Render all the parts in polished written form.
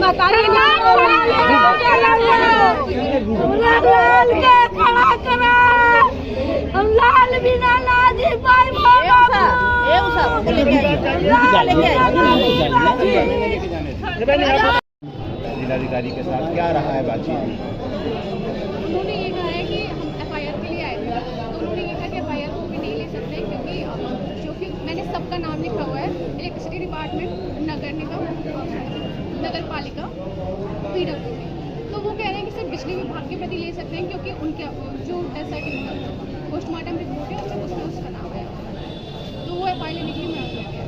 बताइए लाल बिना लाजी भाई जिलाधिकारी के साथ क्या रहा है बातचीत? उन्होंने ये कहा है कि हम एफआईआर के लिए आए थे, तो उन्होंने ये कहा कि एफआईआर को भी नहीं ले सकते क्योंकि जो कि मैंने सबका नाम लिखा हुआ है, इलेक्ट्रिसिटी डिपार्टमेंट, नगर निगम, नगर पालिका, पीडब्ल्यूडी। तो वो कह रहे हैं कि सिर्फ बिजली विभाग के प्रति ले सकते हैं क्योंकि उनके जो पोस्टमार्टम रिपोर्ट है उसमें उसका नाम है, तो वो एफआईआर लेने के लिए मैं आ गया।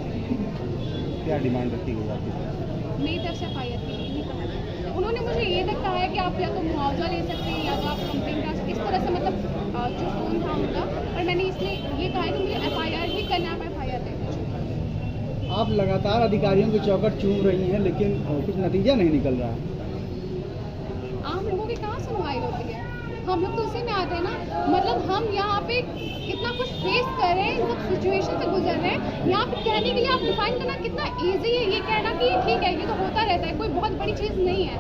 क्या डिमांड रखी गई आपकी? मेरी तरफ से एफआईआर के लिए नहीं कहा है। उन्होंने मुझे ये तक कहा है कि आप या तो मुआवजा ले सकते हैं या तो आप कंप्लेन कर सकते, इस तरह से मतलब जो फोन था उनका, पर मैंने इसलिए ये कहा है कि मुझे एफआईआर ही करना है, आप एफआईआर ले लीजिए। आप लगातार अधिकारियों की चौखट चूम रही हैं लेकिन कुछ नतीजा नहीं निकल रहा है। आम लोगों की कहाँ सुनवाई होती है? हम लोग तो उसी में आते हैं ना, मतलब हम यहाँ पे कितना कुछ फेस कर रहे हैं, इन सब सिचुएशन से गुजर रहे हैं। यहाँ पे कहने के लिए आप डिफाइन करना कितना इजी है, ये कहना कि ठीक है ये तो होता रहता है, कोई बहुत बड़ी चीज़ नहीं है,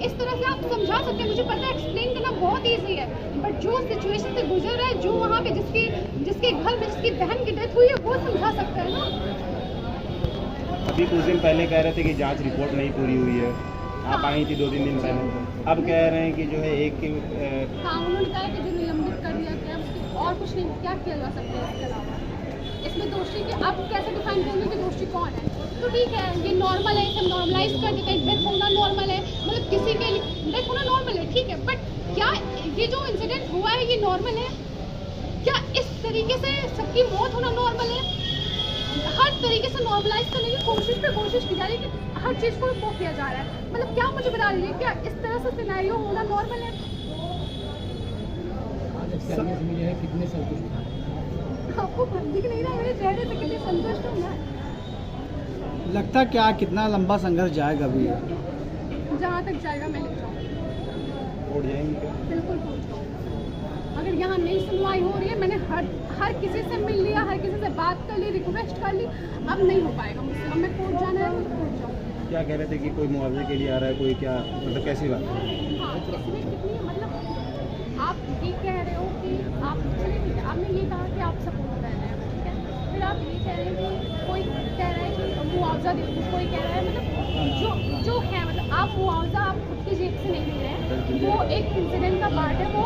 इस तरह से आप समझा सकते हैं। मुझे पता है एक्सप्लेन करना बहुत ईजी है, बट जो सिचुएशन से गुजर रहा है, जो वहाँ पे जिसके घर में जिसकी बहन की डेथ हुई है, वो समझा सकता है ना। अभी कुछ दिन पहले कह रहे थे कि जांच रिपोर्ट नहीं पूरी हुई है, आप आई थी 2-3 दिन पहले, अब कह रहे हैं कि जो है एक की हाँ, उन्होंने कहा कि जो निलंबित कर दिया गया और कुछ नहीं, क्या किया जा सकता है इसके अलावा? इसमें दोषी के आप कैसे डिफाइन करेंगे कि दोषी कौन है? तो ठीक है, ये नॉर्मल है, इसे हम नॉर्मलाइज कर देते हैं, डेथ होना नॉर्मल है, मतलब किसी के लिए डेथ होना नॉर्मल है, ठीक है, बट क्या ये जो इंसिडेंट हुआ है ये नॉर्मल है? क्या इस तरीके से सबकी मौत होना नॉर्मल है? हर तरीके से नॉर्मलाइज करने की कोशिश की जा रही है कि हर चीज़ को वो किया जा रहा है, मतलब क्या मुझे बता दीजिए, क्या इस तरह से सिनेरियो होना नॉर्मल है? कितने संतुष्ट? आपको दिख नहीं रहा मेरे चेहरे से कितने संतुष्ट हूँ मैं? लगता क्या कितना लंबा संघर्ष जाएगा अभी? जहाँ तक जाएगा मैं लिख जाऊँ, उड़ जाएंगे क्या? बिल्कुल पहुँच जाऊँ। अगर यहाँ नहीं सुनवाई हो रही है, मैंने हर किसी से मिल लिया, हर किसी से बात कर ली, रिक्वेस्ट कर ली, अब नहीं हो पाएगा मुझसे, अब मैं कोर्ट जाना है तो कोर्ट जाऊँ। क्या कह रहे थे कि कोई मुआवजे के लिए आ रहा है, कोई क्या, मतलब कैसी बात है? हाँ, इसमें कितनी मतलब आप ये कह रहे हो कि आप चलिए ठीक है, आपने ये कहा कि आप सपोर्ट कर रहे हैं, ठीक है, फिर आप ये कह रहे हैं कि कोई कह रहा है कि मुआवजा दे दो, कोई कह रहा है मतलब जो है, मतलब आप मुआवजा आप खुद की जेब से नहीं दे रहे हैं, वो एक इंसिडेंट का पार्ट है, वो